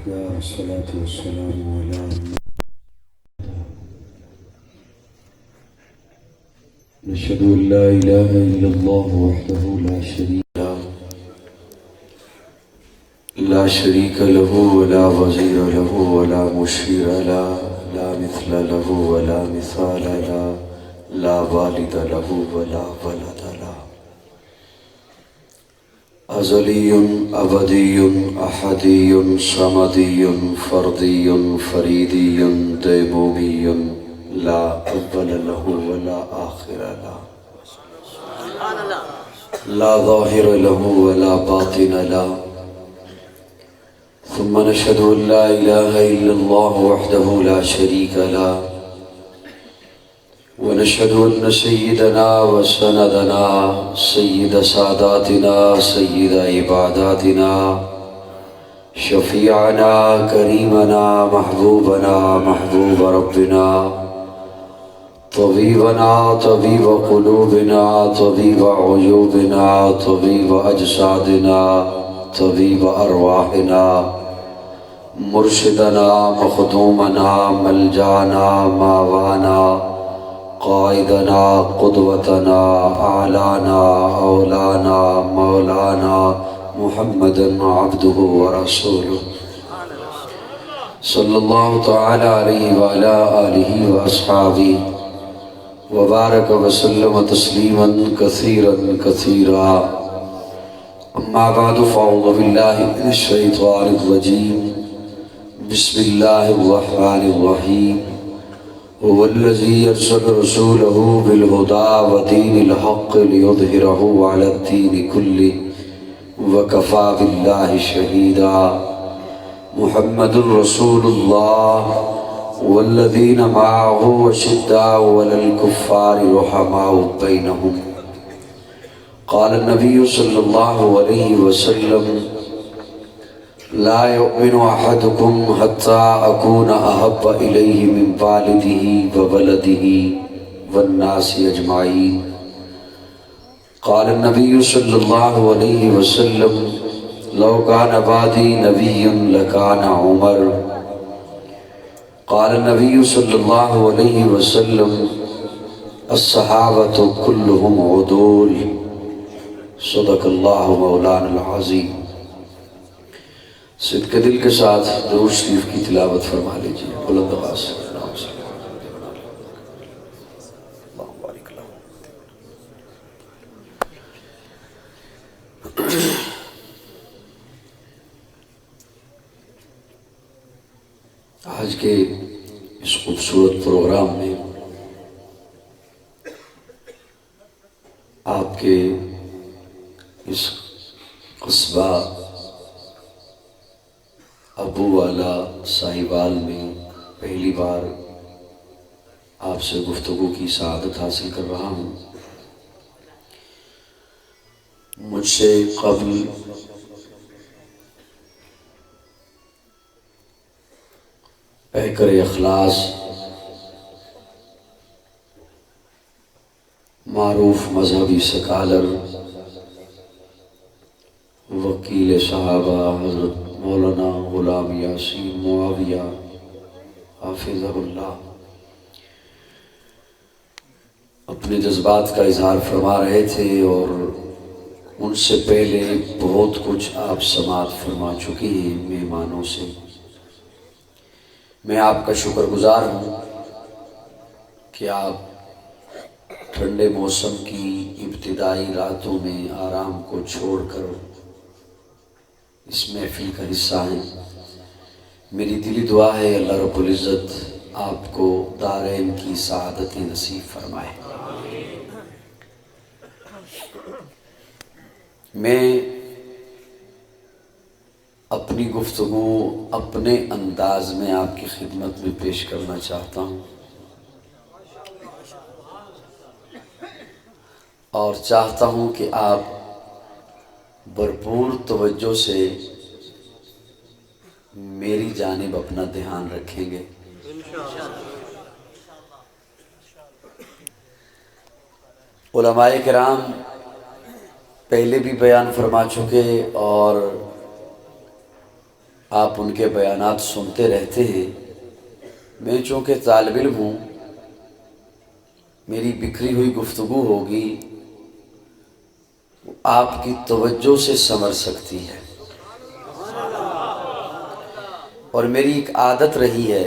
وحده والصلاة والسلام على نشهد أن لا إله إلا الله وحده لا شريك له ولا وزير له ولا مشير له لا مثل له ولا مثال له لا والد له ولا ولد له أزلي أبدي أحدي صمدي فردي فريدي ديمومي لا أول له ولا آخر له لا ظاهر له ولا باطن له ثم نشهد أن لا إله إلا الله وحده لا شريك له ونشهد أن سيدنا وسندنا سيد ساداتنا سيد عباداتنا شفيعنا كريمنا محبوبنا محبوب ربنا طبيبنا طبيب قلوبنا طبيب عيوبنا طبيب أجسادنا طبيب أرواحنا مرشدنا مخدومنا ملجانا ماوانا قائدنا قدوتنا أعلانا أولانا مولانا محمد عبده ورسوله صلى الله تعالى عليه وعلى آله وأصحابه وبارك وسلم تسليما كثيرا كثيرا أما بعد فأعوذ بالله من الشيطان الرجيم بسم الله الرحمن الرحيم هو الذي أرسل رسوله بالهدى ودين الحق ليظهره على الدين كله وكفى بالله شهيدا محمد رسول الله والذين معه أشداء على الكفار رحماء بينهم قال النبي صلى الله عليه وسلم لا يؤمن أحدكم حتى أكون أحب إليه من والده وولده والناس أجمعين قال النبي صلى الله عليه وسلم لو كان بعدي نبي لكان عمر قال النبي صلى الله عليه وسلم الصحابة كلهم عدول صدق اللہ مولانا العظیم۔ صدق دل کے ساتھ درود شریف کی تلاوت فرما لیجیے بلند آواز سے۔ آج کے اس خوبصورت پروگرام میں آپ کے اس قصبہ ابو والا ساہیوال میں پہلی بار آپ سے گفتگو کی سعادت حاصل کر رہا ہوں۔ مجھ سے قبل پیکر اخلاص معروف مذہبی سکالر وکیل صحابہ حضرت مولانا غلام یاسین معاویہ حافظہ اللہ اپنے جذبات کا اظہار فرما رہے تھے، اور ان سے پہلے بہت کچھ آپ سماعت فرما چکے ہیں مہمانوں سے۔ میں آپ کا شکر گزار ہوں کہ آپ ٹھنڈے موسم کی ابتدائی راتوں میں آرام کو چھوڑ کر اس محفل کا حصہ ہیں۔ میری دلی دعا ہے اللہ رب العزت آپ کو دارین کی سعادت نصیب فرمائے۔ میں اپنی گفتگو اپنے انداز میں آپ کی خدمت میں پیش کرنا چاہتا ہوں، اور چاہتا ہوں کہ آپ بھرپور توجہ سے میری جانب اپنا دھیان رکھیں گے۔ علماء کرام پہلے بھی بیان فرما چکے اور آپ ان کے بیانات سنتے رہتے ہیں۔ میں چونکہ طالب علم ہوں، میری بکھری ہوئی گفتگو ہوگی آپ کی توجہ سے ثمر سکتی ہے، اور میری ایک عادت رہی ہے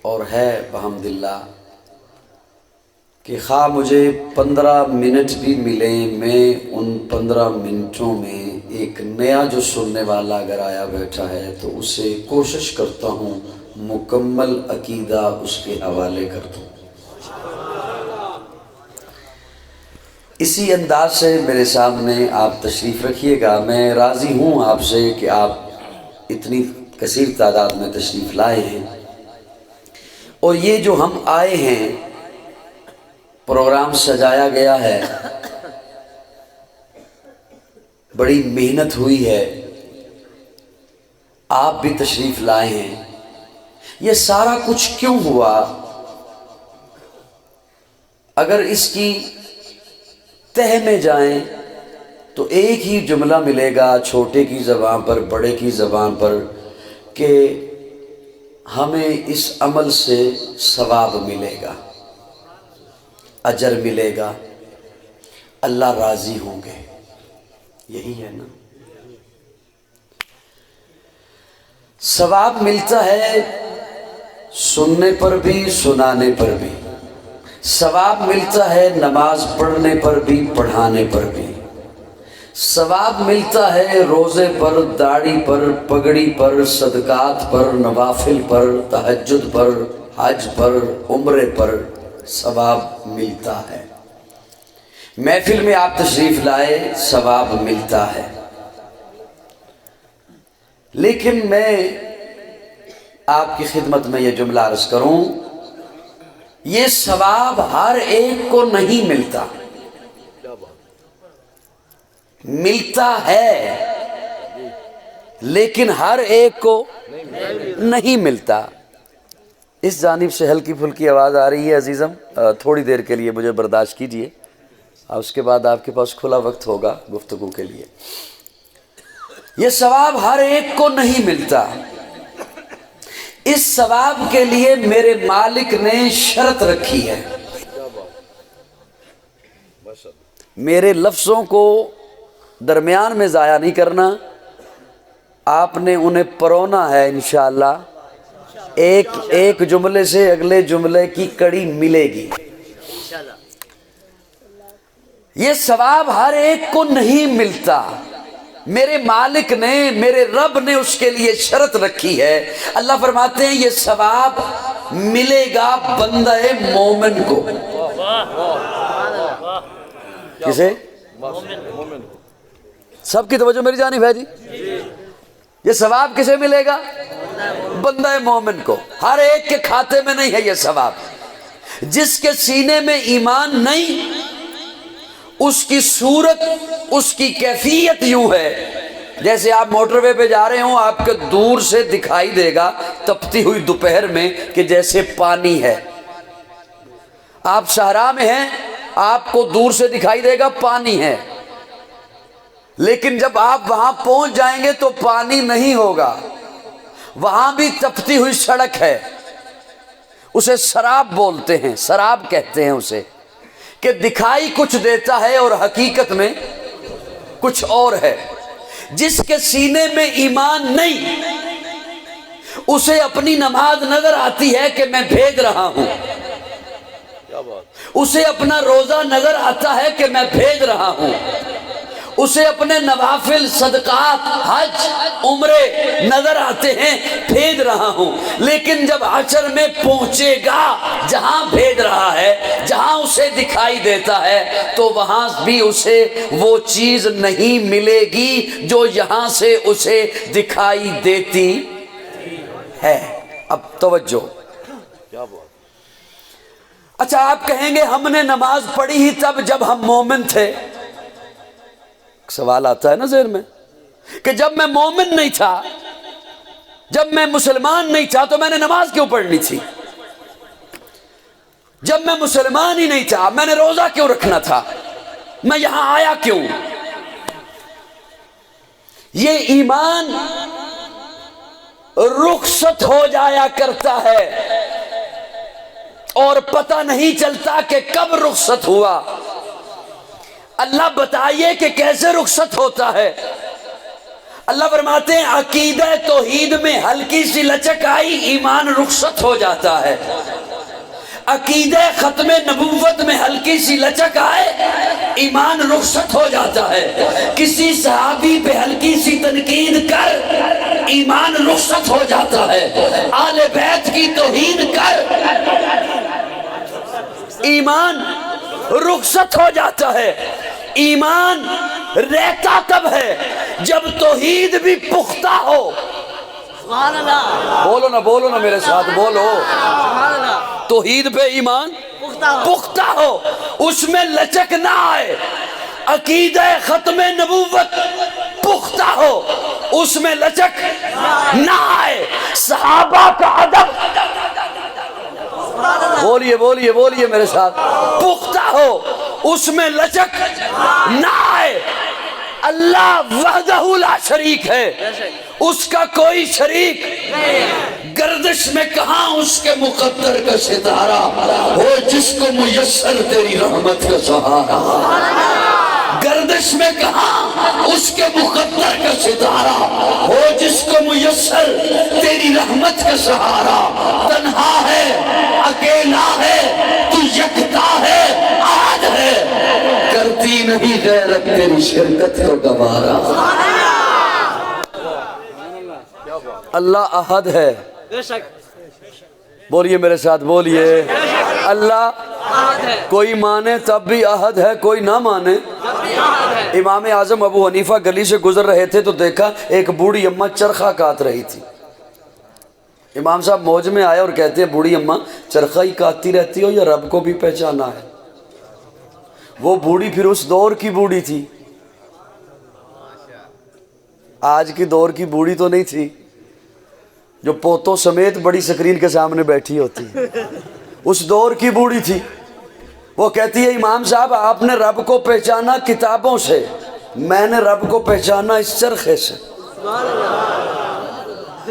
اور ہے بحمداللہ کہ خواہ مجھے 15 منٹ بھی ملیں، میں ان 15 منٹوں میں ایک نیا جو سننے والا اگر آیا بیٹھا ہے تو اسے کوشش کرتا ہوں مکمل عقیدہ اس کے حوالے کر دوں۔ اسی انداز سے میرے سامنے آپ تشریف رکھیے گا۔ میں راضی ہوں آپ سے کہ آپ اتنی کثیر تعداد میں تشریف لائے ہیں، اور یہ جو ہم آئے ہیں، پروگرام سجایا گیا ہے، بڑی محنت ہوئی ہے، آپ بھی تشریف لائے ہیں۔ یہ سارا کچھ کیوں ہوا؟ اگر اس کی تہ میں جائیں تو ایک ہی جملہ ملے گا، چھوٹے کی زبان پر، بڑے کی زبان پر، کہ ہمیں اس عمل سے ثواب ملے گا، اجر ملے گا، اللہ راضی ہوں گے۔ یہی ہے نا؟ ثواب ملتا ہے سننے پر بھی، سنانے پر بھی۔ ثواب ملتا ہے نماز پڑھنے پر بھی، پڑھانے پر بھی۔ ثواب ملتا ہے روزے پر، داڑھی پر، پگڑی پر، صدقات پر، نوافل پر، تہجد پر، حج پر، عمرے پر ثواب ملتا ہے۔ محفل میں آپ تشریف لائے، ثواب ملتا ہے۔ لیکن میں آپ کی خدمت میں یہ جملہ عرض کروں، یہ ثواب ہر ایک کو نہیں ملتا، ملتا ہے لیکن ہر ایک کو نہیں ملتا۔ اس جانب سے ہلکی پھلکی آواز آ رہی ہے عزیزم، تھوڑی دیر کے لیے مجھے برداشت کیجئے، اس کے بعد آپ کے پاس کھلا وقت ہوگا گفتگو کے لیے۔ یہ ثواب ہر ایک کو نہیں ملتا، اس ثواب کے لیے میرے مالک نے شرط رکھی ہے۔ میرے لفظوں کو درمیان میں ضائع نہیں کرنا، آپ نے انہیں پرونا ہے انشاءاللہ۔ ایک جملے سے اگلے جملے کی کڑی ملے گی۔ یہ ثواب ہر ایک کو نہیں ملتا، میرے مالک نے، میرے رب نے اس کے لیے شرط رکھی ہے۔ اللہ فرماتے ہیں یہ ثواب ملے گا بندہ مومن کو۔ کسے؟ سب کی توجہ میری جانب ہے جی۔ یہ ثواب کسے ملے گا؟ بندہ مومن کو۔ ہر ایک کے کھاتے میں نہیں ہے یہ ثواب۔ جس کے سینے میں ایمان نہیں، اس کی صورت، اس کی کیفیت یوں ہے جیسے آپ موٹر وے پہ جا رہے ہوں، آپ کے دور سے دکھائی دے گا تپتی ہوئی دوپہر میں کہ جیسے پانی ہے۔ آپ صحرا میں ہیں، آپ کو دور سے دکھائی دے گا پانی ہے، لیکن جب آپ وہاں پہنچ جائیں گے تو پانی نہیں ہوگا، وہاں بھی تپتی ہوئی سڑک ہے۔ اسے سراب بولتے ہیں، سراب کہتے ہیں اسے، کہ دکھائی کچھ دیتا ہے اور حقیقت میں کچھ اور ہے۔ جس کے سینے میں ایمان نہیں، اسے اپنی نماز نظر آتی ہے کہ میں بھیج رہا ہوں، اسے اپنا روزہ نظر آتا ہے کہ میں بھیج رہا ہوں، اسے اپنے نوافل، صدقات، حج، عمرے نظر آتے ہیں بھیج رہا ہوں۔ لیکن جب حشر میں پہنچے گا جہاں بھیج رہا ہے، جہاں اسے دکھائی دیتا ہے، تو وہاں بھی اسے وہ چیز نہیں ملے گی جو یہاں سے اسے دکھائی دیتی ہے۔ اب توجہ۔ اچھا آپ کہیں گے ہم نے نماز پڑھی ہی تب جب ہم مومن تھے۔ سوال آتا ہے نا ذہن میں کہ جب میں مومن نہیں تھا، جب میں مسلمان نہیں تھا تو میں نے نماز کیوں پڑھنی تھی؟ جب میں مسلمان ہی نہیں تھا میں نے روزہ کیوں رکھنا تھا؟ میں یہاں آیا کیوں؟ یہ ایمان رخصت ہو جایا کرتا ہے اور پتہ نہیں چلتا کہ کب رخصت ہوا۔ اللہ بتائیے کہ کیسے رخصت ہوتا ہے۔ اللہ فرماتے ہیں عقیدہ توحید میں ہلکی سی لچک آئی، ایمان رخصت ہو جاتا ہے۔ عقیدہ ختم نبوت میں ہلکی سی لچک آئے، ایمان رخصت ہو جاتا ہے۔ کسی صحابی پہ ہلکی سی تنقید کر، ایمان رخصت ہو جاتا ہے۔ آل بیت کی توہین کر، ایمان رخصت ہو جاتا ہے۔ ایمان رہتا کب ہے؟ جب توحید بھی پختہ ہو۔ بولو نا میرے ساتھ بولو۔ توحید پہ ایمان پختہ ہو، اس میں لچک نہ آئے۔ عقیدہ ختم نبوت پختہ ہو، اس میں لچک نہ آئے۔ صحابہ کا ادب، بولیے میرے ساتھ، پختہ ہو، اس میں لچک نہ آئے۔ اللہ وحدہ لا شریک ہے، اس کا کوئی شریک گردش میں کہاں اس کے مقدر کا ستارہ ہو، جس کو میسر تیری رحمت کا سہارا۔ گردش میں کہاں اس کے مقدر کا ستارہ ہو، جس کو میسر تیری رحمت کا سہارا۔ تنہا ہے، اکیلا ہے، تو یکتا ہے، احد ہے، کرتی نہیں غیرت تیری شرکت کو گوارا۔ اللہ احد ہے، بولیے میرے ساتھ بولیے، اللہ کوئی مانے تب بھی احد ہے، کوئی نہ مانے۔ امام اعظم ابو حنیفہ گلی سے گزر رہے تھے تو دیکھا ایک بوڑھی اماں چرخہ کاٹ رہی تھی۔ امام صاحب موج میں آئے اور کہتے ہیں بوڑھی اماں چرخہ ہی کاٹتی رہتی ہو یا رب کو بھی پہچانا ہے؟ وہ بوڑھی پھر اس دور کی بوڑھی تھی، آج کی دور کی بوڑھی تو نہیں تھی جو پوتوں سمیت بڑی سکرین کے سامنے بیٹھی ہوتی ہے، اس دور کی بوڑھی تھی۔ وہ کہتی ہے امام صاحب آپ نے رب کو پہچانا کتابوں سے، میں نے رب کو پہچانا اس چرخے سے۔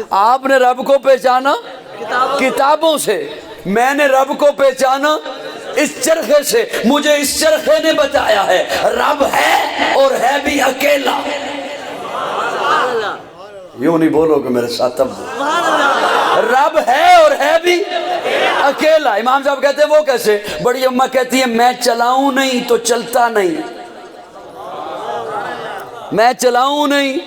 آپ نے رب کو پہچانا کتابوں سے، میں نے رب کو پہچانا اس چرخے سے۔ مجھے اس چرخے نے بتایا ہے رب ہے اور ہے بھی اکیلا۔ یوں نہیں بولو کہ میرے ساتھ تب رب ہے اور ہے بھی اکیلا۔ امام صاحب کہتے ہیں وہ کیسے؟ بڑی اماں کہتی ہے میں چلاؤں نہیں تو چلتا نہیں، میں چلاؤں نہیں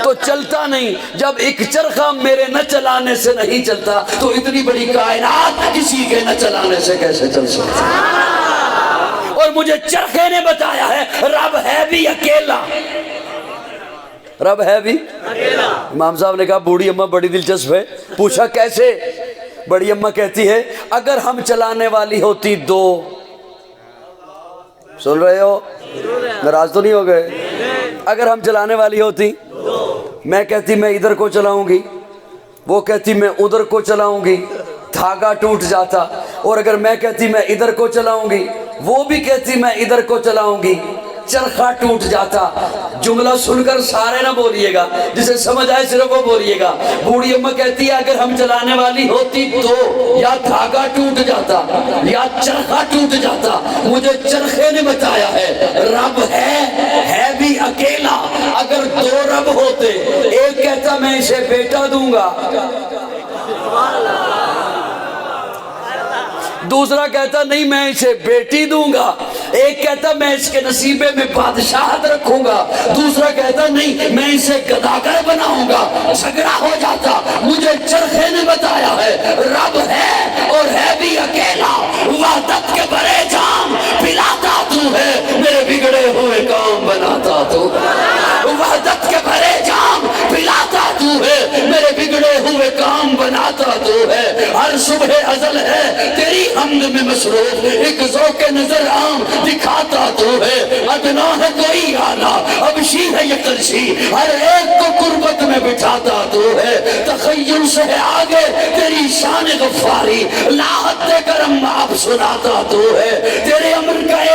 تو چلتا نہیں۔ جب ایک چرخہ میرے نہ چلانے سے نہیں چلتا تو اتنی بڑی کائنات کسی کے نہ چلانے سے کیسے چل سکتا؟ اور مجھے چرخے نے بتایا ہے رب ہے بھی اکیلا، رب ہے بھی اکیلا۔ امام صاحب نے کہا بوڑھی اماں بڑی دلچسپ ہے، پوچھا کیسے؟ بڑی اماں کہتی ہے اگر ہم چلانے والی ہوتی دو، سن رہے ہو؟ ناراض تو نہیں ہو گئے؟ اگر ہم چلانے والی ہوتی، میں کہتی میں ادھر کو چلاؤں گی، وہ کہتی میں ادھر کو چلاؤں گی، دھاگا ٹوٹ جاتا۔ اور اگر میں کہتی میں ادھر کو چلاؤں گی، وہ بھی کہتی میں ادھر کو چلاؤں گی، چرخہ ٹوٹ جاتا۔ جملہ سن کر سارے نہ بولیے گا، جسے سمجھ آئے صرف وہ بولیے گا۔ بوڑھی اماں کہتی ہے اگر ہم چلانے والی ہوتی تو یا دھاگا ٹوٹ جاتا یا چرخہ ٹوٹ جاتا۔ مجھے چرخے نے بتایا ہے رب ہے بھی اکیلا۔ اگر دو رب ہوتے، ایک کہتا میں اسے بیٹا دوں گا، دوسرا کہتا نہیں میں اسے بیٹی دوں گا، ایک کہتا میں اس کے نصیبے میں بادشاہت رکھوں گا، دوسرا کہتا نہیں میں اسے گداگر بناؤں گا، جھگڑا ہو جاتا۔ مجھے چرخے نے بتایا ہے رب ہے اور ہے بھی اکیلا۔ وحدت کے بڑے جام پلاتا تو ہے، میرے بگڑے ہوئے کام بناتا تو۔ وحدت کے بڑے جام پلاتا تو ہے، میرے بگڑے ہوئے کام بناتا تو ہے۔ ہر صبح ازل ہے تیری حمد میں مصروف، ایک ذوق نظر عام دکھاتا تو ہے۔ ادنا ہے کوئی اعلیٰ، ابشی ہے یکرشی، ہر ایک کو قربت میں بٹھاتا تو ہے۔ تخیل سے ہے آگے تیری شان غفاری، لاحت کرم آپ سناتا تو ہے۔ تیرے امر کا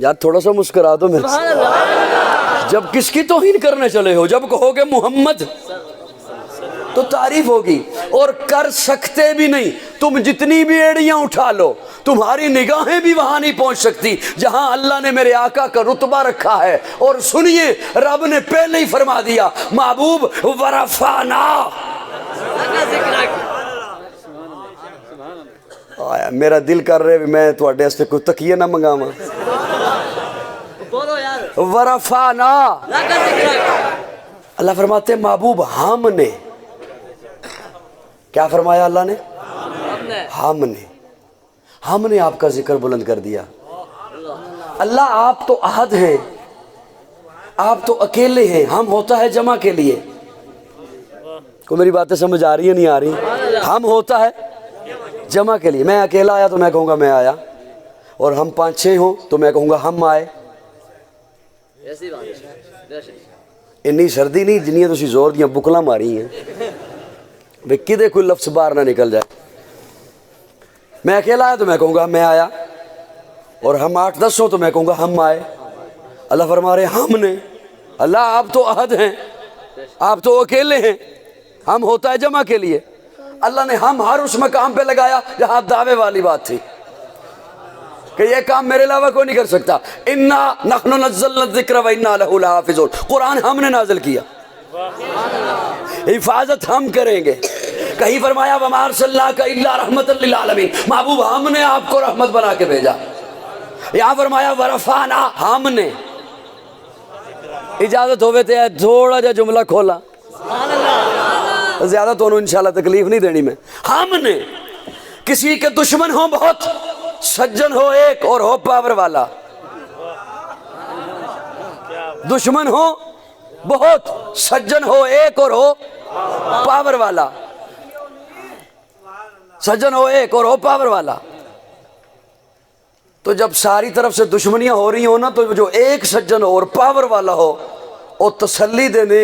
یار تھوڑا سا مسکرا دو میرے سے. جب کس کی توہین کرنے چلے ہو؟ جب کہو گے محمد تو تعریف ہوگی. اور کر سکتے بھی نہیں. تم جتنی بھی ایڑیاں اٹھا لو تمہاری نگاہیں بھی وہاں نہیں پہنچ سکتی جہاں اللہ نے میرے آقا کا رتبہ رکھا ہے. اور سنیے رب نے پہلے ہی فرما دیا محبوب ورفعنا. میرا دل کر رہے میں تواڈے واسطے کوئی تکیے نہ منگاواں. ورفعنا اللہ فرماتے ہیں محبوب ہم نے کیا فرمایا؟ اللہ نے ہم نے آپ کا ذکر بلند کر دیا. اللہ آپ تو احد ہیں, آپ تو اکیلے ہیں, ہم ہوتا ہے جمع کے لیے. کو میری باتیں سمجھ آ رہی ہے نہیں آ رہی؟ ہم ہوتا ہے جمع کے لیے. میں اکیلا آیا تو میں کہوں گا میں آیا, اور ہم 5-6 ہوں تو میں کہوں گا ہم آئے. انی سردی نہیں جنیاں تسی زور دیاں بکلاں ماری ہیں بھئی کدے کوئی لفظ باہر نہ نکل جائے. میں اکیلا آیا تو میں کہوں گا میں آیا, اور ہم 8-10 ہوں تو میں کہوں گا ہم آئے. اللہ فرما رہے ہم نے. اللہ آپ تو احد ہیں, آپ تو اکیلے ہیں, ہم ہوتا ہے جمع کے لیے. اللہ نے ہم ہر اس مقام پہ لگایا جہاں دعوے والی بات تھی کہ یہ کام میرے علاوہ کوئی نہیں کر سکتا. انا نحن نزلنا الذکر و انا لہ لحافظون. قرآن ہم نے نازل کیا, حفاظت ہم کریں گے. کہیں فرمایا وما ارسلناک الا رحمۃ للعالمین, محبوب ہم نے آپ کو رحمت بنا کے بھیجا. یہاں فرمایا ورفعنا ہم نے. اجازت ہوئے تھے تھوڑا جا جملہ کھولا, زیادہ تو انہوں انشاءاللہ تکلیف نہیں دینی میں. ہم نے کسی کے دشمن ہوں بہت, سجن ہو ایک اور ہو پاور والا. دشمن ہو بہت, سجن ہو ایک اور ہو پاور والا. سجن ہو ایک اور ہو پاور والا. تو جب ساری طرف سے دشمنیاں ہو رہی ہوں نا تو جو ایک سجن ہو اور پاور والا ہو وہ تسلی دینے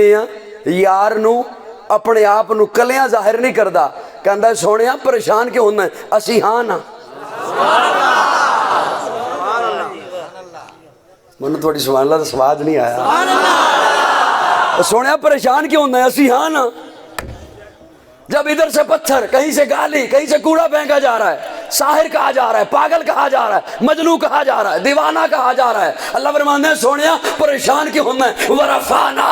یار نو اپنے آپ نو کلیاں ظاہر نہیں کردا. کہندا سونیا پریشان کیوں ہونا ہے؟ اسی ہاں نا. منو تھوڑی سبحان اللہ سواد نہیں آیا. سونیا پریشان کیوں ہونا ہے؟ اسی ہاں نا. جب ادھر سے پتھر, کہیں سے گالی, کہیں سے کوڑا پھینکا جا رہا ہے, ساحر کہا جا رہا ہے, پاگل کہا جا رہا ہے, مجنوں کہا جا رہا ہے, دیوانہ کہا جا رہا ہے, اللہ فرماتے ہیں سونیا پریشان کیوں ہونا ہے؟ ورفعنا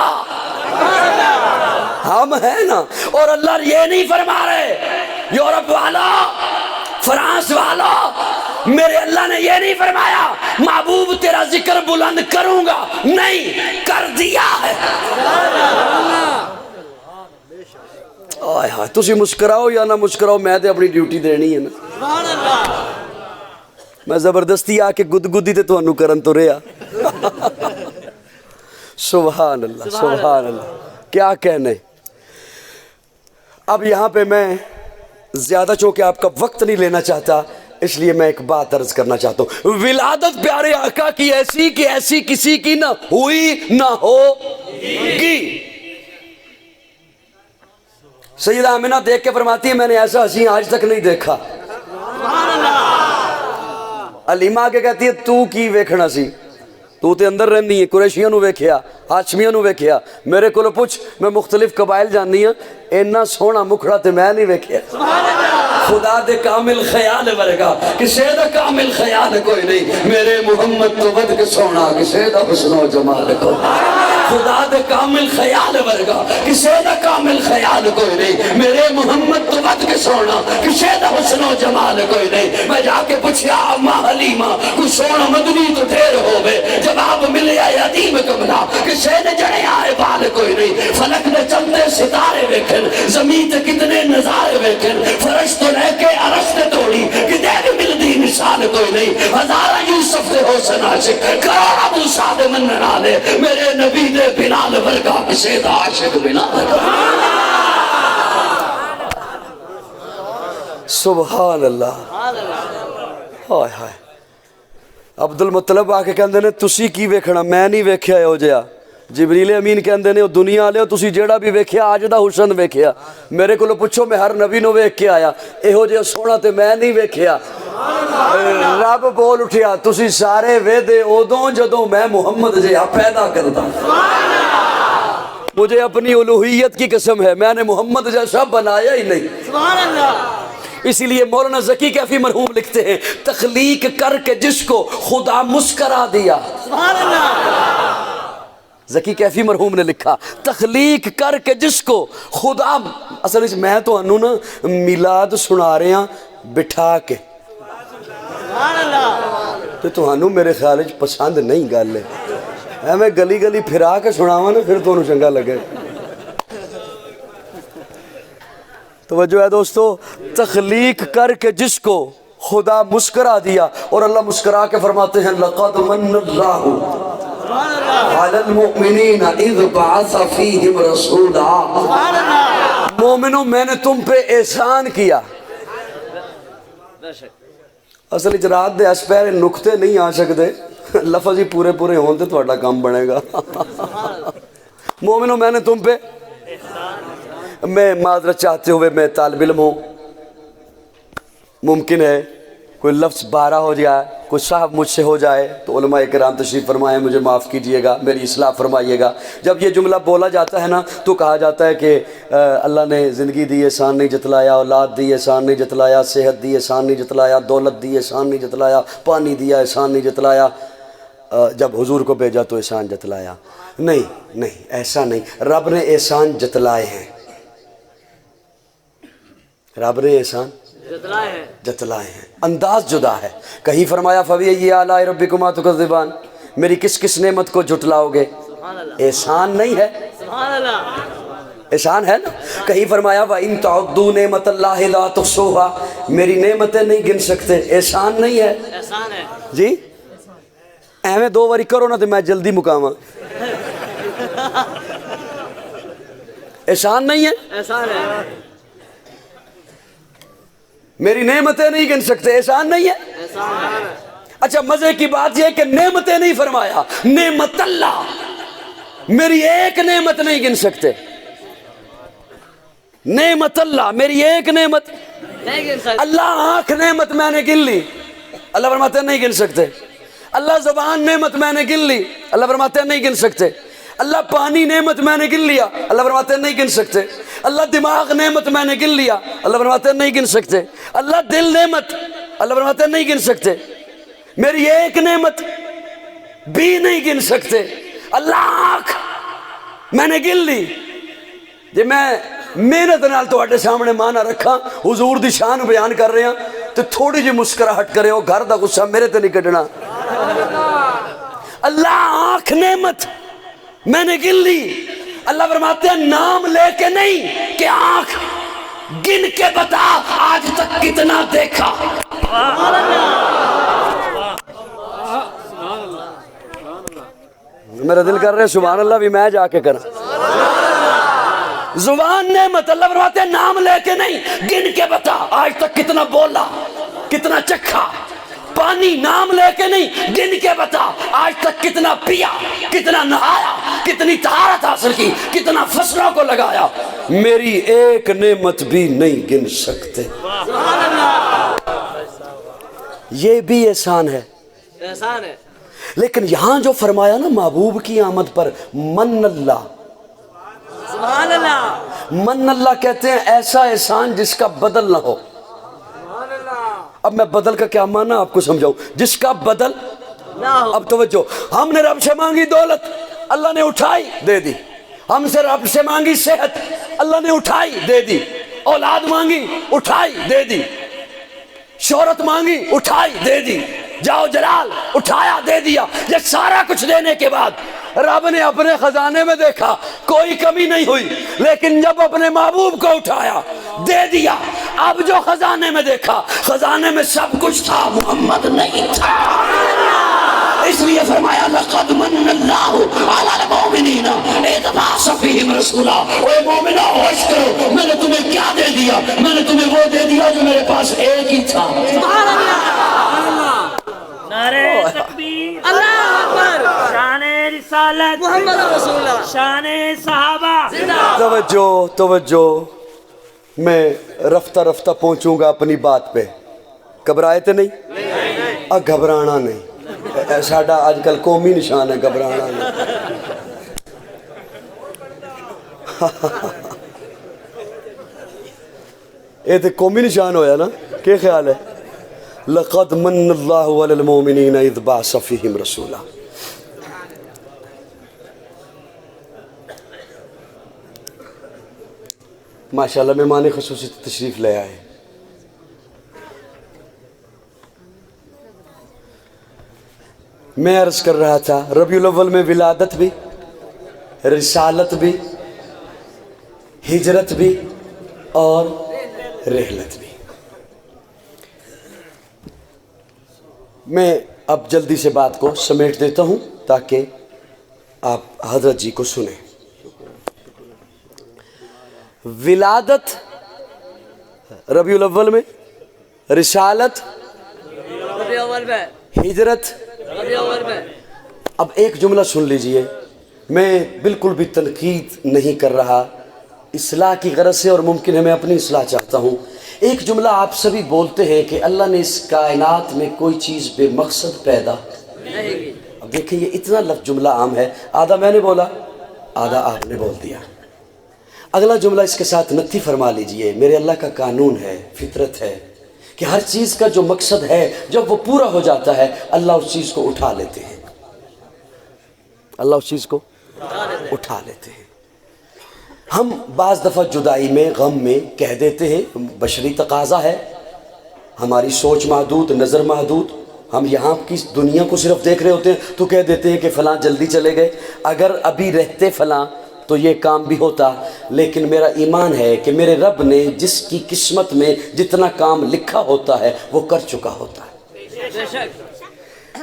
ہم ہیں نا. اور اللہ یہ نہیں فرما رہے یورپ والا, فرانس والا, میرے اللہ نے یہ نہیں فرمایا محبوب تیرا ذکر بلند کروں گا, نہیں کر دیا ہے. آئے ہاں تسی مسکراؤ یا نہ مسکراؤ میں تے اپنی ڈیوٹی دینی ہے نا. میں زبردستی آ کے گدگدی تے تانوں کرن تو رہا. سبحان اللہ سبحان اللہ, کیا کہنے. اب یہاں پہ میں زیادہ چونکہ آپ کا وقت نہیں لینا چاہتا اس لیے میں ایک بات عرض کرنا چاہتا ہوں. ولادت پیارے آقا کی ایسی کہ ایسی کسی کی نہ ہوئی نہ ہوگی. سیدہ آمنہ دیکھ کے فرماتی ہے میں نے ایسا حسین آج تک نہیں دیکھا. علیمہ کے کہتی ہے تو کی ویکھنا سی, تو تے اندر رہنی ہے, قریشیاں نو ویکھیا, ہاشمیاں نو ویکھیا, میرے کو پوچھ میں مختلف قبائل جاننی ہوں, اینا سونا مکھڑا تے میں نہیں ویکھیا. خدا دے کامل خیال ورگا کسے دا کامل خیال کوئی نہیں, میرے محمد تو ود کے سونا کسے دا حسن و جمال کوئی. خدا دے کامل خیال ورگا کسے دا کامل خیال کوئی نہیں, میرے محمد تو ود کے سونا کسے دا حسن و جمال کوئی نہیں. میں جا کے پوچھیا اما حلیمہ کوئی سونا مدنی تو ڈھیر ہوگے, جواب ملیا یتیم کملا کسے نے جڑے آئے بال کوئی نہیں. فلک نے چلتے ستارے ویکھن, زمین تے کتنے نظارے ویکھن, فرش تو رہ کے عرش نے توڑی کدے بھی ملدی مثال کوئی نہیں. ہزارہ یوسف دے حسن عاشق, کروڑا موسیٰ دے منن والے, میرے نبی دے بلال ورگا کسے دا عاشق بلال. سبحان اللہ. ہائے ہائے. عبد المطلب آ کے کہندے نے تسی کی ویکھنا, میں نہیں ویکھیا ہو جیا. جبریل امین کہندے نے دنیا والے تسی جیڑا بھی ویکھیا اج دا حسن ویکھیا میرے کولوں پوچھو میں ہر نبی نو ویکھ کے آیا ایہو جہا سونا تے میں نہیں ویکھیا رب بول اٹھیا تسی سارے ویدے ادوں جدوں میں محمد جہا پیدا کردا مجھے اپنی الوہیت کی قسم ہے میں نے محمد جیسا بنایا ہی نہیں سبحان اللہ. اسی لیے مولانا ذکی کیفی مرحوم لکھتے ہیں تخلیق کر کے جس کو خدا مسکرا دیا. سبحان اللہ. ذکی کیفی مرحوم نے لکھا تخلیق کر کے جس کو خدا اصل میں تو انہوں نا میلاد سنا رہے ہیں بٹھا کے سبحان اللہ. تو انہوں میرے خیال پسند نہیں گل ہے میں گلی گلی پھرا کے سناواں نا پھر تو چنگا لگے. توجہ ہے دوستو تخلیق کر کے جس کو خدا مسکرا دیا اور اللہ مسکرا کے فرماتے ہیں لقد من اللہ علی المؤمنین اذ بعث فیہم رسولا. مومنوں میں نے تم پہ احسان کیا. اصل اجرات دے اس پہ نکتے نہیں آ سکتے لفظ ہی پورے پورے ہون تے تہاڈا کام بنے گا. مومنوں میں نے تم پہ میں معذرت چاہتے ہوئے میں طالب علم ہوں ممکن ہے کوئی لفظ بارہ ہو جائے کوئی صاحب مجھ سے ہو جائے تو علماء کرام تشریف فرمائیں مجھے معاف کیجئے گا میری اصلاح فرمائیے گا. جب یہ جملہ بولا جاتا ہے نا تو کہا جاتا ہے کہ اللہ نے زندگی دی احسان نہیں جتلایا اولاد دی احسان نہیں جتلایا صحت دی احسان نہیں جتلایا دولت دی احسان نہیں جتلایا پانی دیا احسان نہیں جتلایا جب حضور کو بھیجا تو احسان جتلایا. نہیں ایسا نہیں رب نے احسان جتلائے ہیں رب نے احسان جتلائے ہیں انداز جدا ہے. کہیں فرمایا فَبِأَيِّ آلَاءِ رَبِّكُمَا تُكَذِّبَانِ میری کس کس نعمت کو جھٹلاؤ گے. احسان نہیں ہے سبحان اللہ. احسان ہے نا. کہیں فرمایا وَإِن تَعُدُّوا نِعْمَتَ اللَّهِ لَا تُحْصُوهَا میری نعمتیں نہیں گن سکتے. احسان نہیں ہے احسان ہے جی ایویں دو باری کرو نا تو میں جلدی مکاواں. احسان نہیں ہے احسان ہے میری نعمتیں نہیں گن سکتے. احسان نہیں ہے. احسان ہے. اچھا مزے کی بات یہ کہ نعمتیں نہیں فرمایا نعمت اللہ میری ایک نعمت نہیں گن سکتے. نعمت اللہ میری ایک نعمت نہیں گن سکتے. اللہ آنکھ نعمت میں نے گن لی اللہ فرماتے ہیں نہیں گن سکتے. اللہ زبان نعمت میں نے گن لی اللہ فرماتے ہیں نہیں گن سکتے. اللہ پانی نعمت میں نے گن لیا اللہ فرماتے ہیں نہیں گن سکتے. اللہ دماغ نعمت میں نے گن لیا اللہ فرماتے ہیں نہیں گن سکتے. اللہ دل نعمت اللہ فرماتے ہیں نہیں گن سکتے. میری ایک نعمت بھی نہیں گن سکتے. اللہ آنکھ میں نے گن لی. جی میں محنت نال تواڈے سامنے مانا رکھا حضور دی شان بیان کر رہے ہیں تو تھوڑی جی مسکراہٹ کرے ہو گھر دا غصہ میرے تے نہیں کڈنا. اللہ آنکھ نعمت میں نے گن لی اللہ فرماتے ہیں نام لے کے نہیں کہ آنکھ گن کے بتا آج تک کتنا دیکھا. میرا دل کر رہے سبحان اللہ بھی میں جا کے کرا. زبان نعمت اللہ فرماتے ہیں نام لے کے نہیں گن کے بتا آج تک کتنا بولا کتنا چکھا. پانی نام لے کے نہیں گن کے بتا آج تک کتنا پیا کتنا نہایا کتنی طہارت حاصل کی کتنا فصلوں کو لگایا. میری ایک نعمت بھی نہیں گن سکتے. یہ بھی احسان ہے احسان ہے. لیکن یہاں جو فرمایا نا محبوب کی آمد پر من اللہ سبحان اللہ. من اللہ کہتے ہیں ایسا احسان جس کا بدل نہ ہو. اب میں بدل کا کیا معنی آپ کو سمجھاؤں جس کا بدل نہ ہو. اب توجہ ہم نے رب سے مانگی دولت اللہ نے اٹھائی دے دی. ہم سے رب سے مانگی صحت اللہ نے اٹھائی دے دی. اولاد مانگی اٹھائی دے دی. شہرت مانگی اٹھائی دے دی. جاؤ جلال اٹھایا دے دیا. یہ سارا کچھ دینے کے بعد رب نے اپنے خزانے میں دیکھا کوئی کمی نہیں ہوئی لیکن جب اپنے محبوب کو اٹھایا دے دیا اب جو خزانے میں دیکھا خزانے میں سب کچھ تھا محمد نہیں تھا. اس لیے فرمایا لقد من اللہ علی المؤمنین اذ بعث فیہم رسولا. اے مومنو ہوش کرو میں نے تمہیں کیا دے دیا میں نے تمہیں وہ دے دیا جو میرے پاس ایک ہی تھا. سبحان اللہ. نعرہ تکبیر اللہ اکبر. شان رسالت محمد رسول اللہ شان صحابہ توجہ توجہ، میں رفتہ رفتہ پہنچوں گا اپنی بات پہ، گھبرائے تو نہیں؟ گھبرانا نہیں، ساڈا آج کل قومی نشان ہے گھبرانا نہیں۔ یہ تو قومی نشان ہویا نا، کیا خیال ہے؟ لقد من اللہ علی المؤمنین اذ بعث فیہم رسولا۔ ماشاءاللہ مہمان خصوصی تشریف لے آئے۔ میں عرض کر رہا تھا ربیع الاول میں ولادت بھی، رسالت بھی، ہجرت بھی اور رحلت بھی۔ میں اب جلدی سے بات کو سمیٹ دیتا ہوں تاکہ آپ حضرت جی کو سنیں۔ ولادت ربیع الاول میں، رسالت ربیع اول میں، ہجرت۔ ربیع اول میں۔ اب ایک جملہ سن لیجئے، میں بالکل بھی تنقید نہیں کر رہا، اصلاح کی غرض سے، اور ممکن ہے میں اپنی اصلاح چاہتا ہوں۔ ایک جملہ آپ سبھی بولتے ہیں کہ اللہ نے اس کائنات میں کوئی چیز بے مقصد پیدا نہیں کی۔ اب دیکھیں یہ اتنا لفظ جملہ عام ہے، آدھا میں نے بولا آدھا آپ نے بول دیا۔ اگلا جملہ اس کے ساتھ نتی فرما لیجئے، میرے اللہ کا قانون ہے، فطرت ہے کہ ہر چیز کا جو مقصد ہے جب وہ پورا ہو جاتا ہے اللہ اس چیز کو اٹھا لیتے ہیں، اللہ اس چیز کو اٹھا لیتے ہیں۔ ہم بعض دفعہ جدائی میں، غم میں کہہ دیتے ہیں، بشری تقاضا ہے، ہماری سوچ محدود، نظر محدود، ہم یہاں کی دنیا کو صرف دیکھ رہے ہوتے ہیں تو کہہ دیتے ہیں کہ فلاں جلدی چلے گئے، اگر ابھی رہتے فلاں تو یہ کام بھی ہوتا۔ لیکن میرا ایمان ہے کہ میرے رب نے جس کی قسمت میں جتنا کام لکھا ہوتا ہے وہ کر چکا ہوتا ہے۔ بے شک۔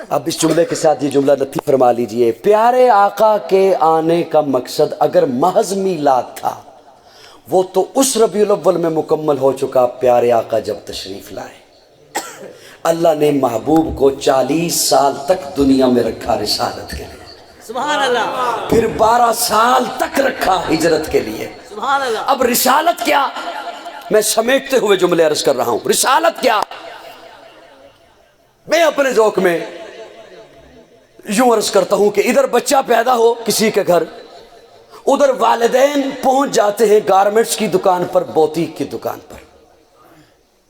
اب اس جملے کے ساتھ یہ جملہ نتی فرما لیجئے، پیارے آقا کے آنے کا مقصد اگر محض میلاد تھا وہ تو اس ربیع الاول میں مکمل ہو چکا، پیارے آقا جب تشریف لائے۔ اللہ نے محبوب کو 40 سال تک دنیا میں رکھا رسالت کے لیے، سبحان اللہ، پھر 12 سال تک رکھا ہجرت کے لیے۔ سبحان اللہ۔ اب رسالت کیا؟ میں سمیٹتے ہوئے جملے عرض کر رہا ہوں، رسالت کیا؟ میں اپنے ذوق میں یوں عرض کرتا ہوں کہ ادھر بچہ پیدا ہو کسی کے گھر، ادھر والدین پہنچ جاتے ہیں گارمنٹس کی دکان پر، بوتیک کی دکان پر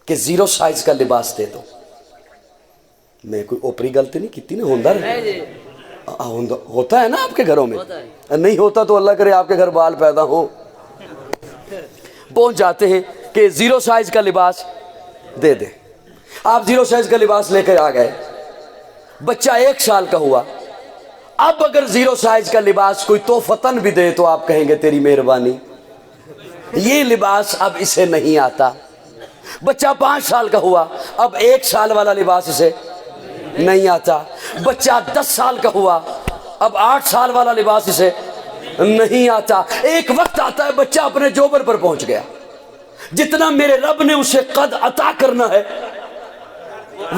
کہ 0 سائز کا لباس دے دو۔ میں کوئی اوپری غلطی نہیں کیتی نا، ہوندہ نہیں جی، ہوتا ہے نا آپ کے گھروں میں؟ ہوتا ہے۔ نہیں ہوتا تو اللہ کرے آپ کے گھر بال پیدا ہو۔ پہنچ جاتے ہیں کہ 0 سائز کا لباس دے دیں، آپ 0 سائز کا لباس لے کر آ گئے، بچہ 1 سال کا ہوا۔ اب اگر 0 سائز کا لباس کوئی توفتاً بھی دے تو آپ کہیں گے تیری مہربانی، یہ لباس اب اسے نہیں آتا۔ بچہ 5 سال کا ہوا، اب 1 سال والا لباس اسے نہیں آتا۔ بچہ 10 سال کا ہوا، اب 8 سال والا لباس اسے نہیں آتا۔ ایک وقت آتا ہے بچہ اپنے جوبر پر پہنچ گیا، جتنا میرے رب نے اسے قد عطا کرنا ہے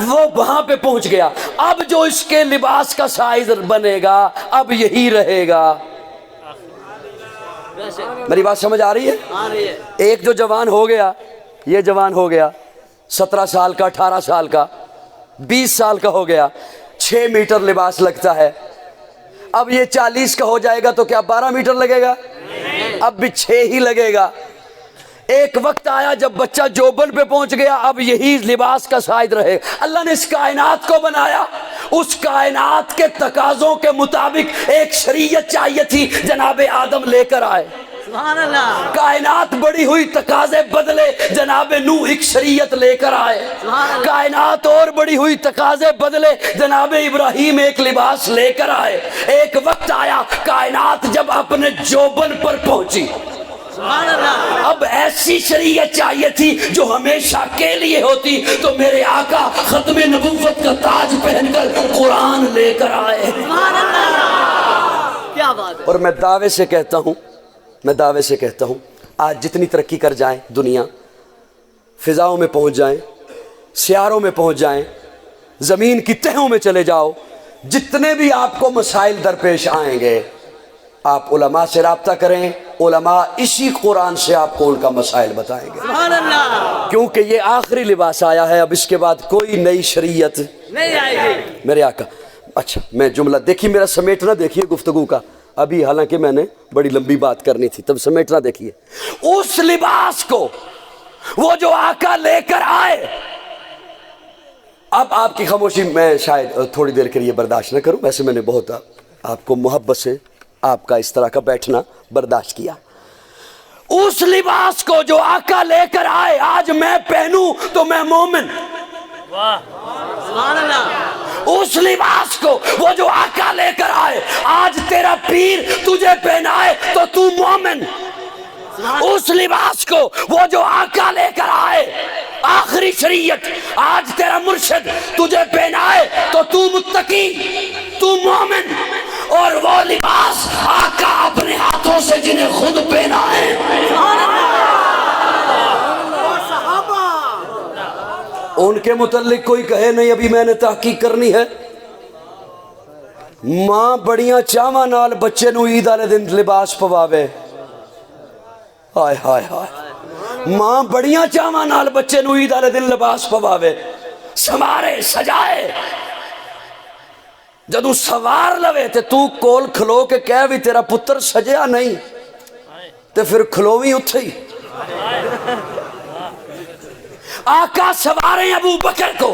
وہ وہاں پہ پہنچ گیا۔ اب جو اس کے لباس کا سائز بنے گا اب یہی رہے گا۔ بے شک۔ میری بات سمجھ آ رہی ہے؟ آ رہی ہے۔ ایک جو جوان ہو گیا، یہ جوان ہو گیا 17 سال کا، 18 سال کا، 20 سال کا ہو گیا، 6 میٹر لباس لگتا ہے۔ اب یہ 40 کا ہو جائے گا تو کیا 12 میٹر لگے گا؟ اب بھی 6 ہی لگے گا۔ ایک وقت آیا جب بچہ جوبن پہ پہنچ گیا، اب یہی لباس کا سائز رہے۔ اللہ نے اس کائنات کو بنایا، اس کائنات کے تقاضوں کے مطابق ایک شریعت چاہیے تھی، جناب آدم لے کر آئے۔ سبحان اللہ۔ کائنات بڑی ہوئی، تقاضے بدلے، جناب نوح ایک شریعت لے کر آئے۔ کائنات اور بڑی ہوئی، تقاضے بدلے، جناب ابراہیم ایک لباس لے کر آئے۔ ایک وقت آیا کائنات جب اپنے جوبن پر پہنچی، سبحان اللہ۔ اب ایسی شریعت چاہیے تھی جو ہمیشہ کے لیے ہوتی، تو میرے آقا ختم نبوت کا تاج پہن کر قرآن لے کر آئے۔ سبحان اللہ، کیا بات ہے۔ اور میں دعوے سے کہتا ہوں آج جتنی ترقی کر جائیں دنیا، فضاؤں میں پہنچ جائیں، سیاروں میں پہنچ جائیں، زمین کی تہوں میں چلے جاؤ، جتنے بھی آپ کو مسائل درپیش آئیں گے آپ علماء سے رابطہ کریں، علماء اسی قرآن سے آپ کو ان کا مسائل بتائیں گے، سبحان اللہ، کیونکہ یہ آخری لباس آیا ہے، اب اس کے بعد کوئی نئی شریعت نہیں آئے گی۔ میرے آقا۔ اچھا میں جملہ دیکھیے، میرا سمیٹنا دیکھیے گفتگو کا، ابھی حالانکہ میں نے بڑی لمبی بات کرنی تھی، تب سمیٹنا دیکھیے۔ اس لباس کو وہ جو آقا لے کر آئے، اب آپ کی خاموشی میں شاید تھوڑی دیر کے لیے برداشت نہ کروں، ویسے میں نے بہت آپ کو محبت سے آپ کا اس طرح کا بیٹھنا برداشت کیا۔ اس لباس کو جو آقا لے کر آئے آج میں پہنوں تو میں مومن، سبحان اللہ، اس لباس کو وہ جو آقا لے کر آئے آج تیرا پیر تجھے پہنائے تو تو مومن، اس لباس کو وہ جو آقا لے کر آئے آخری شریعت آج تیرا مرشد تجھے پہنائے تو تو متقی، تو مومن، اور وہ لباس آقا اپنے ہاتھوں سے جنہیں خود پہنا ہے۔ ان کے متعلق کوئی کہے نہیں، ابھی میں نے تحقیق کرنی ہے۔ ماں بڑیاں چاواں نال بچے نو عید والے دن لباس پواوے، ہائے ہائے ہائے، ماں بڑیاں چاواں نال بچے نو عید والے دن لباس پواوے، سوارے سجائے، جدو سوار لوے تے تو کول کھلو کے کہہ بھی تیرا پتر سجیا نہیں تے پھر کھلوویں اتھے ہی۔ آقا سواریں ابو بکر کو،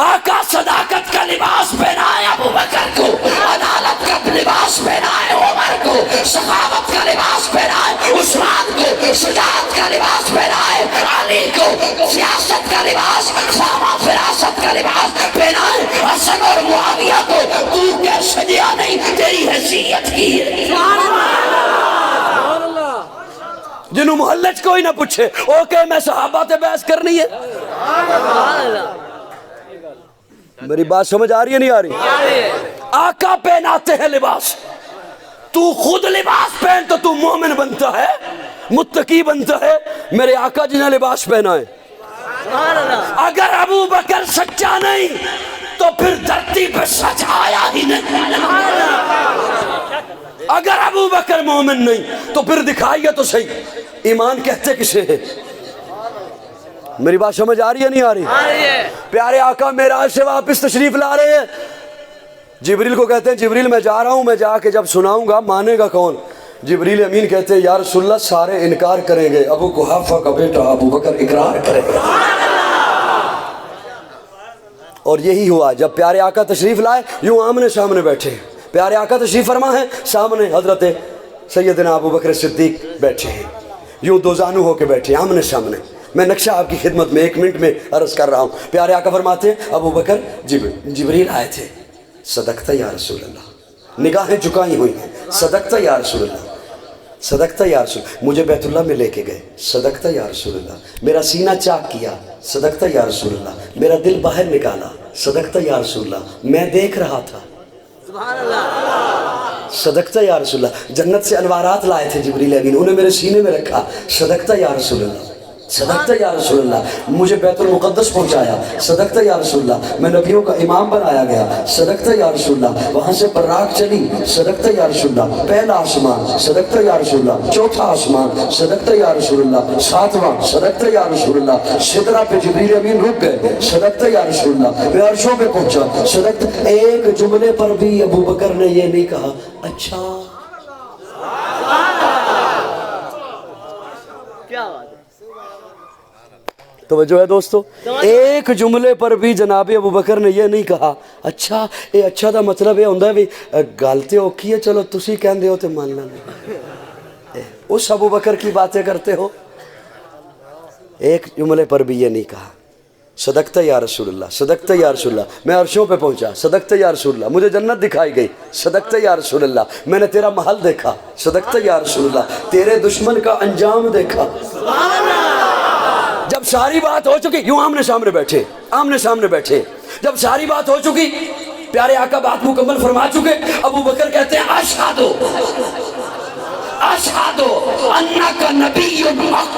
آقا صداقت کا لباس پہنائے ابو بکر کو، عدالت کا لباس پہنائے عمر کو، سخاوت کا لباس پہنائے عثمان کو، شجاعت کا لباس پہنائے علی کو، سیاست کا لباس، ساما فراست کا لباس پہنائے حسن اور معاویہ کو۔ تو کیا سجیا نہیں، تیری حیثیت کی ہے۔ جنہوں محلج کوئی نہ پوچھے اوکے میں صحابہ تے بحث کرنی ہے۔ میری بات سمجھ آ رہی ہے نہیں آ رہی؟ آقا پہناتے ہیں لباس، تو خود لباس پہن تو تو مومن بنتا ہے، متقی بنتا ہے۔ میرے آقا جنہیں لباس پہنا ہے، اگر ابو بکر سچا نہیں تو پھر دھرتی پہ سچ آیا ہی نہیں۔ اگر ابو بکر مومن نہیں تو پھر دکھائیے تو صحیح ایمان کہتے کسے ہیں؟ میری بات سمجھ آ رہی ہے نہیں آ رہی؟ پیارے آقا معراج سے واپس تشریف لا رہے ہیں، جبریل کو کہتے ہیں جبریل میں جا رہا ہوں، میں جا کے جب سناؤں گا مانے گا کون؟ جبریل امین کہتے ہیں یا رسول اللہ سارے انکار کریں گے، ابو قحافہ کا بیٹا ابو بکر اقرار کرے گا۔ اور یہی ہوا جب پیارے آقا تشریف لائے، یوں آمنے سامنے بیٹھے، پیارے آقا تشریف فرما ہے، سامنے حضرت سیدنا ابو بکر صدیق بیٹھے ہیں، یوں دو زانو ہو کے بیٹھے آمنے سامنے۔ میں نقشہ آپ کی خدمت میں 1 منٹ میں عرض کر رہا ہوں۔ پیارے آقا فرماتے ہیں ابو بکر جبریل آئے تھے، صدقت یا رسول اللہ، نگاہیں جھکائی ہوئی ہیں، صدقت یا رسول اللہ، صدقت یا رسول اللہ، مجھے بیت اللہ میں لے کے گئے، صدقت یا رسول اللہ، میرا سینہ چاک کیا، صدقت یا رسول اللہ، میرا دل باہر نکالا، صدقت یا رسول اللہ، میں دیکھ رہا تھا، سبحان اللہ، صدقت یا رسول اللہ، جنت سے انوارات لائے تھے جبریل امین، انہیں میرے سینے میں رکھا، صدقت یا رسول اللہ، صدقت یا رسول اللہ، مجھے بیت المقدس پہنچایا، صدقت یا رسول اللہ، میں نبیوں کا امام بنایا گیا، صدقت یا رسول اللہ، وہاں سے براق چلی، صدقت یا رسول اللہ، پہلا آسمان، صدقت یا رسول اللہ، چوتھا آسمان، صدقت یا رسول اللہ، 7واں، صدقت یا رسول اللہ، سدرہ پہ جبریل امین رک گئے، صدقت یا رسول اللہ، میں عرشوں پہ پہنچا، صدقت۔ ایک جملے پر بھی ابو بکر نے یہ نہیں کہا اچھا، کیا بات ہے، توجہ ہے دوستو، ایک جملے پر بھی جناب ابو بکر نے یہ نہیں کہا اچھا۔ اے اچھا دا مطلب یہ ہوندہ بھی گالتے اوکھی ہے، چلو تسی کہن دے ہو تے مان لینا، اس ابو بکر کی باتیں کرتے ہو۔ ایک جملے پر بھی یہ نہیں کہا صدقت یا رسول اللہ، صدقت یا رسول اللہ، میں عرشوں پہ پہنچا، صدقت یا رسول اللہ، مجھے جنت دکھائی گئی، صدقت یا رسول اللہ، میں نے تیرا محل دیکھا، صدقت یا رسول اللہ، تیرے دشمن کا انجام دیکھا۔ جب ساری بات ہو چکی، یوں آمنے سامنے بیٹھے، آمنے سامنے بیٹھے، جب ساری بات ہو چکی، پیارے آقا بات مکمل فرما چکے، ابو بکر کہتے ہیں اشہدو اشہدو انک نبی حق،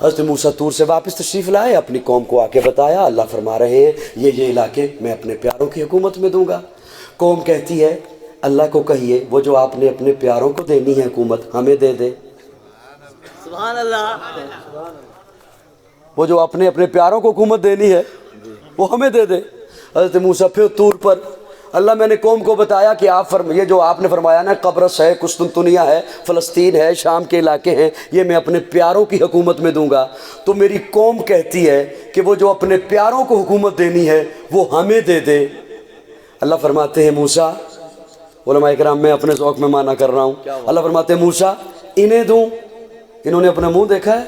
حضرت موسیٰ طور سے واپس تشریف لائے، اپنی قوم کو آ کے بتایا، اللہ فرما رہے ہیں یہ علاقے میں اپنے پیاروں کی حکومت میں دوں گا۔ قوم کہتی ہے اللہ کو کہیے وہ جو آپ نے اپنے پیاروں کو دینی ہے حکومت ہمیں دے دے، سبحان اللہ، وہ جو اپنے پیاروں کو حکومت دینی ہے وہ ہمیں دے دے۔ حضرت موسیٰ پھر طور پر اللہ میں نے قوم کو بتایا کہ یہ جو آپ نے فرمایا نا قبرص ہے، قسطنطنیہ ہے، فلسطین ہے، شام کے علاقے ہیں، یہ میں اپنے پیاروں کی حکومت میں دوں گا۔ تو میری قوم کہتی ہے کہ وہ جو اپنے پیاروں کو حکومت دینی ہے وہ ہمیں دے دے۔ اللہ فرماتے ہیں موسیٰ، علماء اکرام میں اپنے ذوق میں معنی کر رہا ہوں، اللہ فرماتے ہیں موسیٰ انہیں دوں، انہوں نے اپنا منہ دیکھا ہے،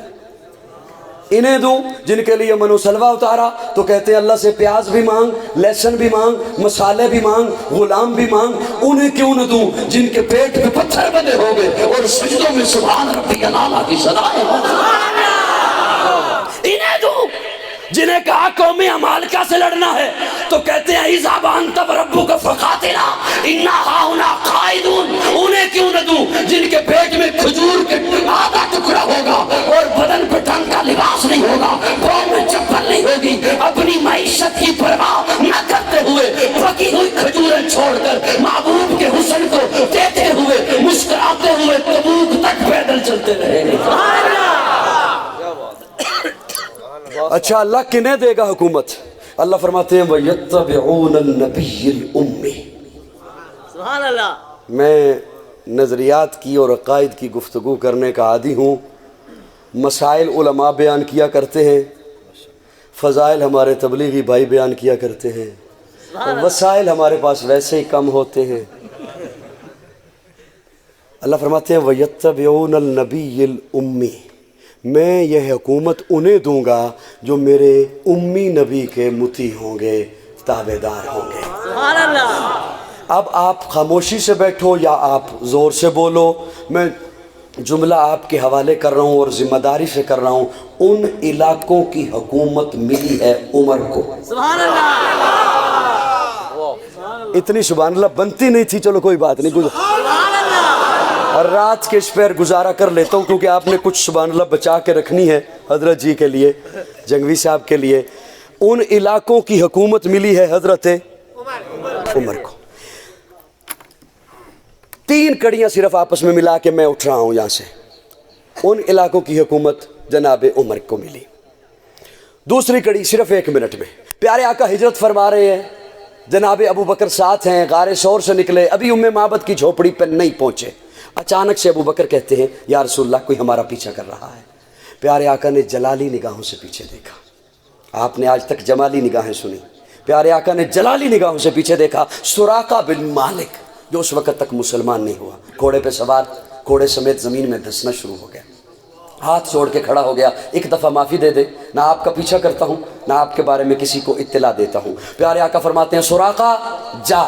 انہیں دوں جن کے لیے منو سلوا اتارا تو کہتے ہیں اللہ سے پیاز بھی مانگ، لہسن بھی مانگ، مسالے بھی مانگ، غلام بھی مانگ، انہیں کیوں نہ دوں جن کے پیٹ پہ پتھر بندے ہو گئے اور سجدوں میں سبحان ربی الاعلیٰ کی صدائیں ہوں، انہیں دوں جنہیں کہا قوم عمالقہ سے لڑنا ہے تو کہتے ہیں اذهب انت وربک فقاتلا انا ہاہنا قاعدون، انہیں کیوں نہ دوں جن کے پیٹ میں کھجور کے آدھا ٹکڑا ہوگا اور بدن پہ ڈھنگ کا لباس نہیں ہوگا، پاؤں میں چپل نہیں ہوگی، اپنی معیشت کی پرواہ نہ کرتے ہوئے پکی ہوئی کھجوریں چھوڑ کر محبوب کے حسن کو دیتے ہوئے مسکراتے ہوئے تبوک تک پیدل چلتے رہے۔ اچھا اللہ کنہیں دے گا حکومت؟ اللہ فرماتے ہیں وَيَتَّبِعُونَ النَّبِيِّ الْأُمِّ۔ سبحان اللہ، میں نظریات کی اور عقائد کی گفتگو کرنے کا عادی ہوں، مسائل علماء بیان کیا کرتے ہیں، فضائل ہمارے تبلیغی بھائی بیان کیا کرتے ہیں، وسائل ہمارے پاس ویسے ہی کم ہوتے ہیں۔ اللہ فرماتے ہیں وَيَتَّبِعُونَ النَّبِيِّ الْأُمِّ، میں یہ حکومت انہیں دوں گا جو میرے امی نبی کے مطیع ہوں گے، تابعدار ہوں گے۔ سبحان اللہ، اب آپ خاموشی سے بیٹھو یا آپ زور سے بولو، میں جملہ آپ کے حوالے کر رہا ہوں اور ذمہ داری سے کر رہا ہوں، ان علاقوں کی حکومت ملی ہے عمر کو۔ سبحان اللہ، اتنی سبحان اللہ بنتی نہیں تھی، چلو کوئی بات نہیں، سبحان اللہ، اور رات کے اس پیر گزارا کر لیتا ہوں کیونکہ آپ نے کچھ سبحان اللہ بچا کے رکھنی ہے حضرت جی کے لیے، جنگوی صاحب کے لیے۔ ان علاقوں کی حکومت ملی ہے حضرت عمر کو۔ تین کڑیاں صرف آپس میں ملا کے میں اٹھ رہا ہوں یہاں سے، ان علاقوں کی حکومت جناب عمر کو ملی۔ دوسری کڑی صرف 1 منٹ میں، پیارے آقا ہجرت فرما رہے ہیں، جناب ابو بکر ساتھ ہیں، غار ثور سے نکلے، ابھی ام معبد کی جھوپڑی پہ نہیں پہنچے، اچانک سے ابو بکر کہتے ہیں یا رسول اللہ کوئی ہمارا پیچھا کر رہا ہے۔ پیارے آقا نے جلالی نگاہوں سے پیچھے دیکھا، آپ نے آج تک جمالی نگاہیں سنی، پیارے آقا نے جلالی نگاہوں سے پیچھے دیکھا، سراقہ بن مالک جو اس وقت تک مسلمان نہیں ہوا، گھوڑے پہ سوار، گھوڑے سمیت زمین میں دھسنا شروع ہو گیا، ہاتھ جوڑ کے کھڑا ہو گیا، ایک دفعہ معافی دے دے، نہ آپ کا پیچھا کرتا ہوں نہ آپ کے بارے میں کسی کو اطلاع دیتا ہوں۔ پیارے آقا فرماتے ہیں سراقہ جا،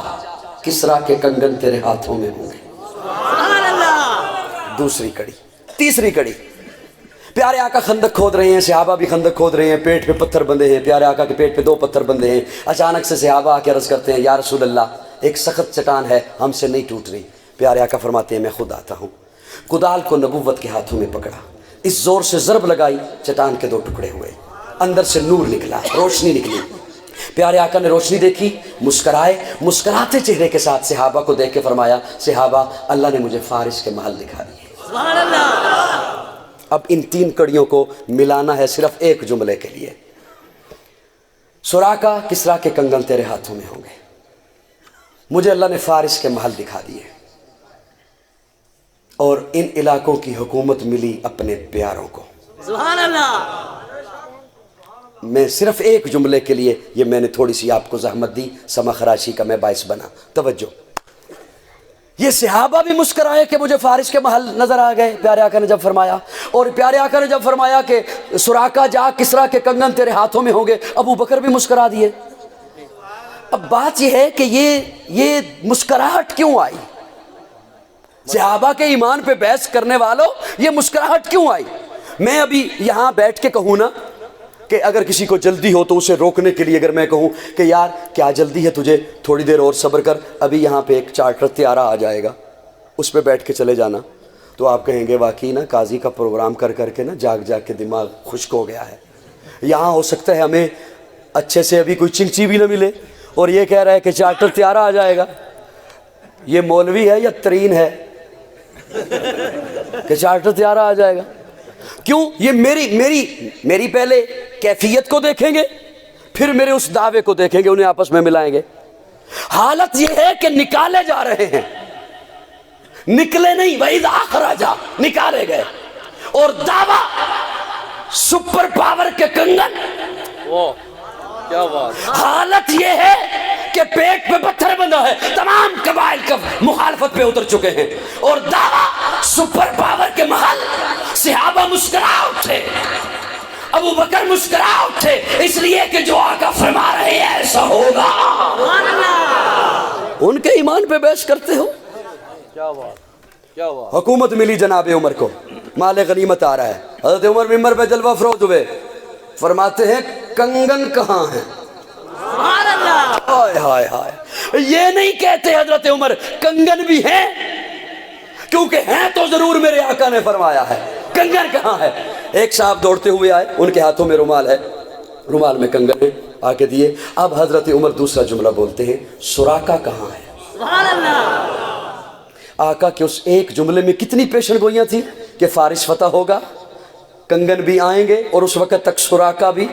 کسریٰ کے کنگن تیرے ہاتھوں میں ہوں گے۔ سبحان اللہ، دوسری کڑی، تیسری کڑی، پیارے آقا خندق کھود رہے ہیں، صحابہ بھی خندق کھود رہے ہیں، پیٹ پہ پتھر بندھے ہیں، پیارے آقا کے پیٹ پہ 2 پتھر بندھے ہیں، اچانک سے صحابہ آ کے عرض کرتے ہیں یا رسول اللہ ایک سخت چٹان ہے ہم سے نہیں ٹوٹ رہی۔ پیارے آقا فرماتے ہیں میں خود آتا ہوں، کدال کو نبوت کے ہاتھوں میں پکڑا، اس زور سے ضرب لگائی، چٹان کے 2 ٹکڑے ہوئے، اندر سے نور نکلا، روشنی نکلی۔ پیارے آقا نے روشنی دیکھی، مسکرائے، مسکراتے چہرے کے ساتھ صحابہ کو دیکھ کے فرمایا صحابہ اللہ نے مجھے فارس کے محل دکھا دیے۔ سبحان اللہ، اب ان 3 کڑیوں کو ملانا ہے صرف ایک جملے کے لیے، سراقہ کسریٰ کے کنگن تیرے ہاتھوں میں ہوں گے، مجھے اللہ نے فارس کے محل دکھا دیے، اور ان علاقوں کی حکومت ملی اپنے پیاروں کو۔ سبحان اللہ، میں صرف ایک جملے کے لیے یہ میں نے تھوڑی سی آپ کو زحمت دی، سما خراشی کا میں باعث بنا، توجہ۔ یہ صحابہ بھی مسکرائے کہ مجھے فارس کے محل نظر آ گئے پیارے آقا نے جب فرمایا، اور پیارے آقا نے جب فرمایا کہ سراقہ جا کسریٰ کے کنگن تیرے ہاتھوں میں ہوں گے، ابو بکر بھی مسکرا دیے۔ اب بات یہ ہے کہ یہ مسکراہٹ کیوں آئی؟ صحابہ کے ایمان پہ بحث کرنے والوں یہ مسکراہٹ کیوں آئی؟ میں ابھی یہاں بیٹھ کے کہوں نا کہ اگر کسی کو جلدی ہو تو اسے روکنے کے لیے اگر میں کہوں کہ یار کیا جلدی ہے تجھے، تھوڑی دیر اور صبر کر، ابھی یہاں پہ ایک چارٹر طیارہ آ جائے گا، اس پہ بیٹھ کے چلے جانا، تو آپ کہیں گے واقعی نا قاضی کا پروگرام کر کر کے نا جاگ جاگ کے دماغ خشک ہو گیا ہے. یہاں ہو سکتا ہے ہمیں اچھے سے ابھی کوئی چنچی بھی نہ ملے اور یہ کہہ رہا ہے کہ چارٹر تیارہ آ جائے گا. یہ مولوی ہے یا ترین ہے کہ چارٹر تیارہ آ جائے گا؟ کیوں؟ یہ میری پہلے کیفیت کو دیکھیں گے پھر میرے اس دعوے کو دیکھیں گے, انہیں آپس میں ملائیں گے. حالت یہ ہے کہ نکالے جا رہے ہیں, نکلے نہیں, وَإِذَا أَخْرَجَا نکالے گئے. اور دعویٰ سپر پاور کے کنگن, کیا بات. حالت یہ ہے کہ پیٹ پہ پتھر بندھا ہے, تمام قبائل کا مخالفت پہ اتر چکے ہیں. اور دعویٰ سپر پاور کے محل, صحابہ مسکرا اٹھے, ابو بکر مسکرا اٹھے, اس لیے کہ جو آقا فرما رہے ہیں ایسا ہوگا. ان کے ایمان پہ بحث کرتے ہو. کیا بات, کیا بات. حکومت ملی جناب عمر کو, مال غنیمت آ رہا ہے. حضرت عمر ممبر پہ جلوہ افروز ہوئے, فرماتے ہیں کنگن کہاں ہیں؟ سبحان اللہ. ہائے ہائے ہائے. یہ نہیں کہتے حضرت عمر کنگن بھی ہیں, کیونکہ ہیں تو ضرور میرے آقا نے فرمایا ہے. کنگن کہاں ہے؟ ایک صاحب دوڑتے ہوئے آئے, ان کے ہاتھوں میں رومال ہے, رومال میں کنگن ہے, آ کے دیے. اب حضرت عمر دوسرا جملہ بولتے ہیں, سراقہ کہاں ہے؟ سبحان اللہ. آقا کے اس ایک جملے میں کتنی پیشن گوئیاں تھیں کہ فارس فتح ہوگا, کنگن بھی آئیں گے, اور اس وقت تک سراقہ بھی.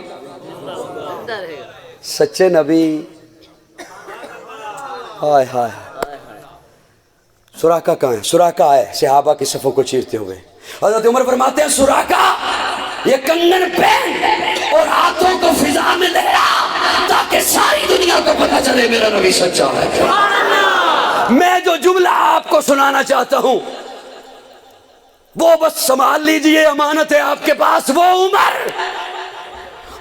سچے نبی, ہائے ہائے. سراقہ کہاں ہے؟ سراقہ آئے صحابہ کی صفوں کو چیرتے ہوئے. حضرت عمر فرماتے ہیں سراقہ یہ کنگن پہن اور ہاتھوں کو فضا میں لہرا, تاکہ ساری دنیا کو پتہ چلے میرا نبی سچا ہے. میں جو جملہ آپ کو سنانا چاہتا ہوں وہ بس سنبھال لیجئے, امانت ہے آپ کے پاس. وہ عمر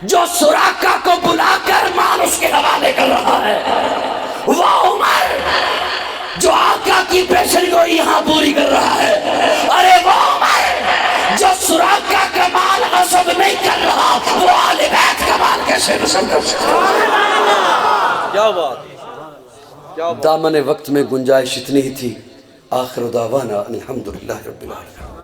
جو سراقہ کو بلا کر مال اس کے حوالے کر رہا ہے, وہ عمر جو آقا کی پیشن کو یہاں پوری کر رہا ہے, ارے وہ عمر جو سراقہ کا مال غصب نہیں کر رہا, وہ آل بیت کا مال کیسے غصب کر سکتا ہے؟ کیا بات, کیا بات. دامن وقت میں گنجائش اتنی ہی تھی. آخر دعوانا الحمدللہ رب العالمین.